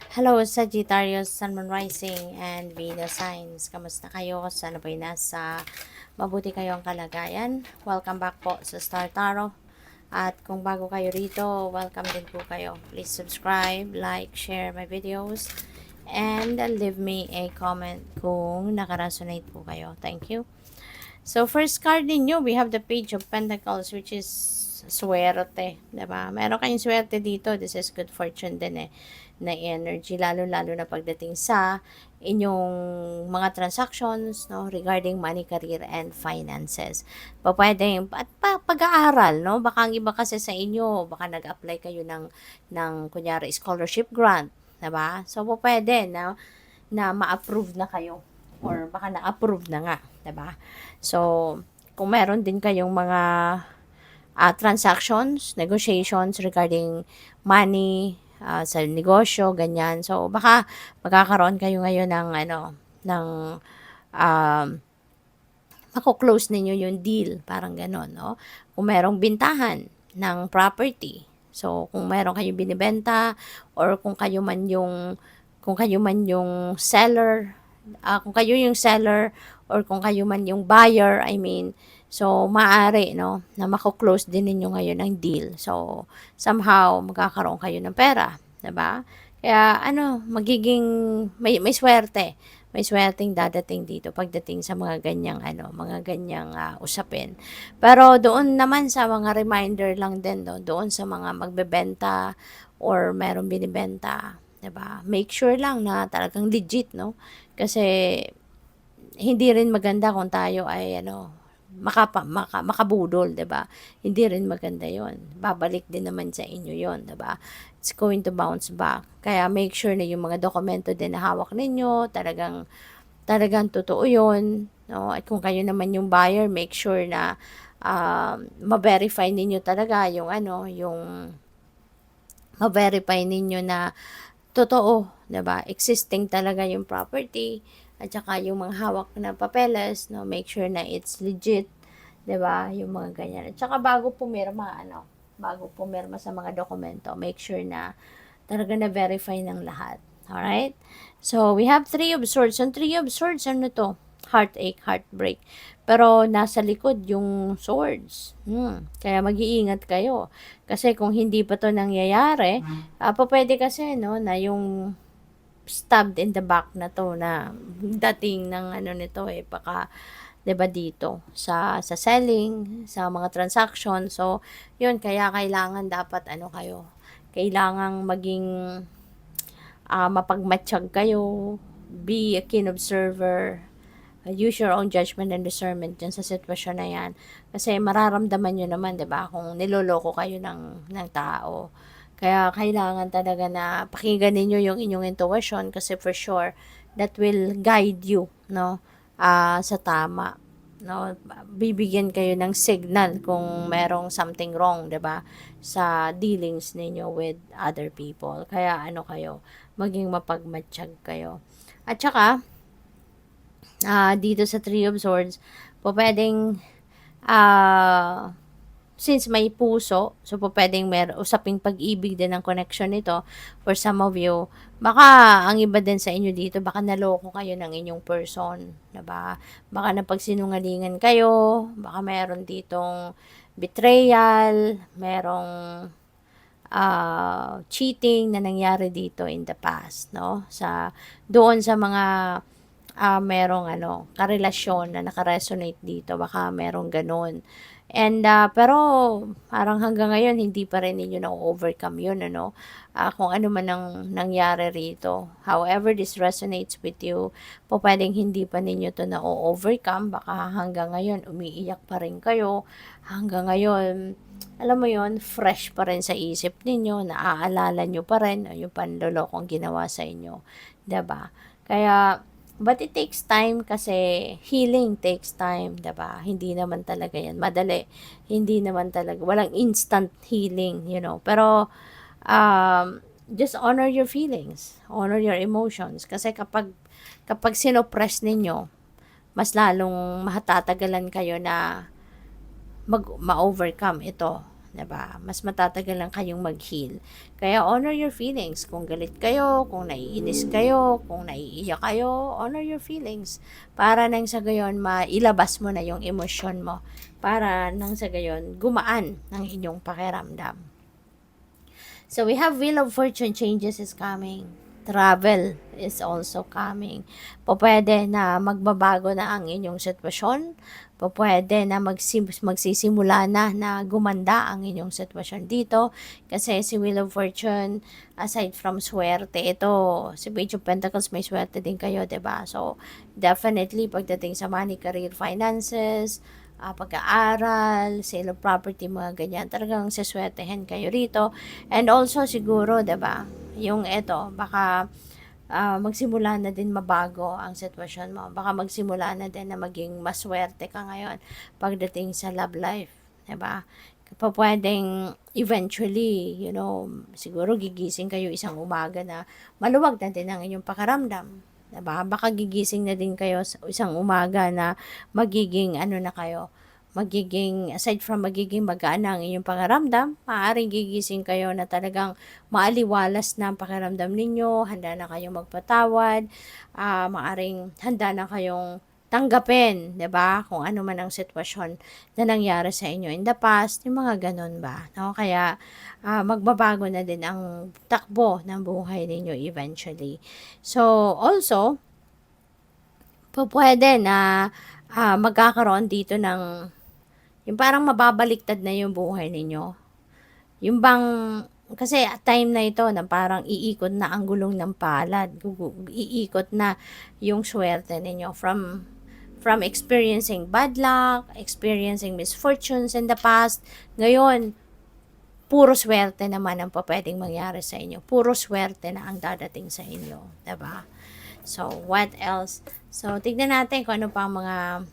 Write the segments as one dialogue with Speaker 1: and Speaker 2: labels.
Speaker 1: Hello, Sagittarius, Sun, Moon Rising, and Venus Signs. Kamusta kayo? Sana po'y nasa mabuti kayong kalagayan. Welcome back po sa Star Tarot. At kung bago kayo rito, welcome din po kayo. Please subscribe, like, share my videos, and leave me a comment kung nakaresonate po kayo. Thank you. So, first card ninyo, we have the Page of Pentacles, which is swerte. Diba? Meron kayong swerte dito. This is good fortune din na energy, lalo-lalo na pagdating sa inyong mga transactions, no, regarding money, career, and finances. Pwedeng, at pag-aaral, no, baka ang iba kasi sa inyo, baka nag-apply kayo ng kunyari, scholarship grant, diba? So, pwede na ma-approve na kayo or baka na-approve na nga, 'di ba? So, kung meron din kayong mga transactions, negotiations regarding money sa negosyo, ganyan. So, baka magkakaroon kayo ngayon ng um, mako-close ninyo yung deal, parang gano'n, no? Kung merong bintahan ng property, so kung meron kayong binibenta or kung kayo man yung seller, kung kayo yung seller or kung kayo man yung buyer, I mean, so maaari, no, na mako-close din ninyo ngayon ang deal. So, somehow, magkakaroon kayo ng pera, 'di ba? Kaya, magiging, may swerte. May swerteng dadating dito pagdating sa mga ganyang usapin. Pero doon naman sa mga reminder lang din, no, doon sa mga magbebenta or merong binibenta, 'di ba? Make sure lang na talagang legit, no? Kasi hindi rin maganda kung tayo ay makabudol, 'di ba? Hindi rin maganda 'yon. Babalik din naman sa inyo 'yon, 'di ba? It's going to bounce back. Kaya make sure na yung mga dokumento din na hawak ninyo, talagang totoo 'yon, no? At kung kayo naman yung buyer, make sure na ma-verify ninyo talaga yung ma-verify ninyo na totoo, 'di ba? Existing talaga yung property at saka yung mga hawak na papeles, no, make sure na it's legit, 'di ba? Yung mga ganyan. At saka bago pumirma sa mga dokumento, make sure na talaga na verify ng lahat. All right? So, we have Three of Swords. Ang Three of Swords, ano to? Heartache, heartbreak. Pero nasa likod yung swords. Kaya mag-iingat kayo. Kasi kung hindi pa to nangyayari, pwede kasi, no, na yung stabbed in the back na to na dating ng nito baka 'di ba dito sa selling, sa mga transaction. So, 'yun kaya kailangan dapat kailangang maging mapagmatsyag kayo, be a keen observer, use your own judgment and discernment dyan sa sitwasyon na yan. Kasi mararamdaman nyo naman, 'di ba, kung niloloko kayo ng tao. Kaya kailangan talaga na pakinggan ninyo yung inyong intuition kasi for sure that will guide you, no, sa tama. No, bibigyan kayo ng signal kung merong something wrong, 'di ba, sa dealings ninyo with other people. Kaya maging mapagmatsyag kayo. At saka dito sa Three of Swords, pwedeng since may puso, so pwedeng usaping pag-ibig din ang connection nito for some of you. Baka ang iba din sa inyo dito, baka naloko kayo ng inyong person, diba? Baka napagsinungalingan kayo, baka meron ditong betrayal, merong cheating na nangyari dito in the past, no? Doon sa mga merong karelasyon na nakaresonate dito, baka merong ganun. And pero parang hanggang ngayon hindi pa rin ninyo na-overcome yun, kung ano man ang nangyari rito. However this resonates with you, pwedeng hindi pa ninyo to na-overcome, baka hanggang ngayon umiiyak pa rin kayo, hanggang ngayon alam mo yon, fresh pa rin sa isip ninyo, naaalala nyo pa rin yung panlolokong ginawa sa inyo, 'di ba? Kaya but it takes time kasi healing takes time, 'di ba? Hindi naman talaga 'yan madali. Hindi naman talaga, walang instant healing, Pero just honor your feelings, honor your emotions kasi kapag sinoppress ninyo, mas lalong matatagalan kayo na ma-overcome ito, 'Diba? Mas matatagal lang kayong mag-heal. Kaya honor your feelings. Kung galit kayo, kung naiinis kayo, kung naiiyak kayo, honor your feelings. Para nang sa gayon, mailabas mo na yung emosyon mo. Para nang sa gayon, gumaan ang inyong pakiramdam. So we have Wheel of Fortune, changes is coming. Travel is also coming. Pwede na magbabago na ang inyong sitwasyon. Pwede na magsisimula na gumanda ang inyong sitwasyon dito. Kasi si Wheel of Fortune, aside from swerte, ito, si Page of Pentacles, may swerte din kayo, 'di ba? So, definitely, pagdating sa money, career, finances, pag-aaral, sale of property, mga ganyan, talagang siswertehin kayo rito. And also, siguro, 'di ba, yung eto, baka magsimula na din mabago ang sitwasyon mo. Baka magsimula na din na maging maswerte ka ngayon pagdating sa love life, 'di ba? Pwedeng eventually, siguro gigising kayo isang umaga na maluwag na din ang inyong pakiramdam. Diba? Baka gigising na din kayo sa isang umaga na magiging aside from magiging magaan na ang inyong pakiramdam, maaaring gigising kayo na talagang maaliwalas na ang pakiramdam ninyo, handa na kayong magpatawad, maaaring handa na kayong tanggapin, 'di ba? Kung ano man ang sitwasyon na nangyari sa inyo in the past, yung mga ganun ba, no? Kaya magbabago na din ang takbo ng buhay ninyo eventually. So, also, pwede na magkakaroon dito ng yung parang mababaliktad na yung buhay ninyo. Yung bang kasi time na ito na parang iikot na ang gulong ng palad. Iikot na yung swerte ninyo from experiencing bad luck, experiencing misfortunes in the past. Ngayon, puro swerte naman ang pwedeng mangyari sa inyo. Puro swerte na ang dadating sa inyo. Diba? So, what else? So, tignan natin kung ano pa mga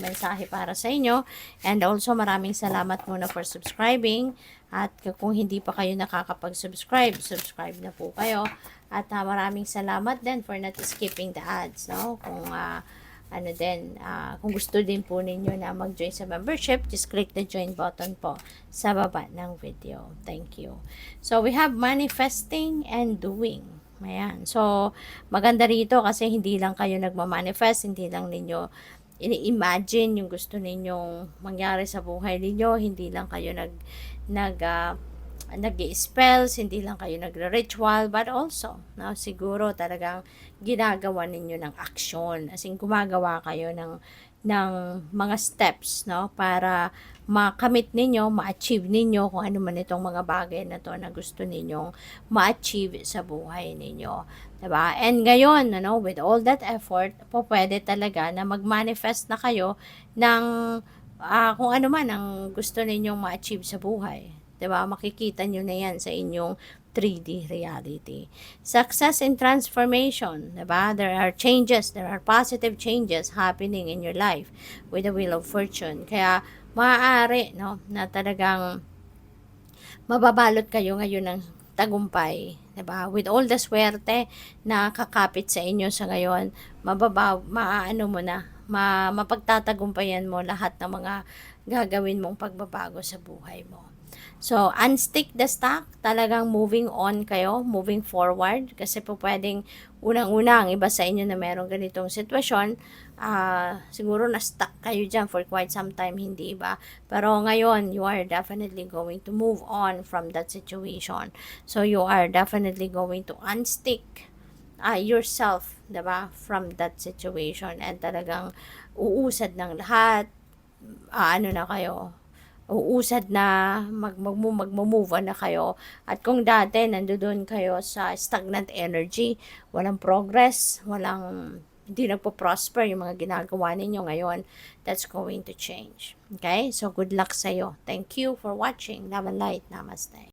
Speaker 1: mensahe para sa inyo. And also, maraming salamat muna for subscribing. At kung hindi pa kayo nakakapag-subscribe, subscribe na po kayo. At maraming salamat din for not skipping the ads. No? Kung kung gusto din po ninyo na mag-join sa membership, just click the join button po sa baba ng video. Thank you. So, we have manifesting and doing. Ayan. So, maganda rito kasi hindi lang kayo nagmamanifest, hindi lang ninyo ini-imagine yung gusto ninyong mangyari sa buhay ninyo, hindi lang kayo nag-i-spells, hindi lang kayo nagre-ritual, but also, siguro talagang ginagawa ninyo ng aksyon. As in, gumagawa kayo ng mga steps, para makamit ninyo, ma-achieve ninyo kung ano man itong mga bagay na to na gusto ninyong ma-achieve sa buhay ninyo. Diba? And ngayon, with all that effort, pwede talaga na mag-manifest na kayo ng kung ano man ang gusto ninyong ma-achieve sa buhay. Diba? Makikita nyo na yan sa inyong 3D reality. Success and transformation, diba? There are changes, there are positive changes happening in your life with the Wheel of Fortune. Kaya, maaari, na talagang mababalot kayo ngayon ng tagumpay, diba? With all the swerte na kakapit sa inyo sa ngayon, mapagtatagumpayan mo lahat ng mga gagawin mong pagbabago sa buhay mo. So, unstick the stock, talagang moving on kayo, moving forward, kasi po pwedeng unang-una ang iba sa inyo na merong ganitong sitwasyon, siguro na-stuck kayo dyan for quite some time, hindi ba? Pero ngayon, you are definitely going to move on from that situation. So, you are definitely going to unstick yourself, diba, from that situation, and talagang uusad ng lahat, uusad na, mag-move on na kayo. At kung dati nandoon kayo sa stagnant energy, walang progress, hindi nagpo-prosper yung mga ginagawa ninyo ngayon, that's going to change. Okay? So, good luck sa'yo. Thank you for watching. Love and light. Namaste.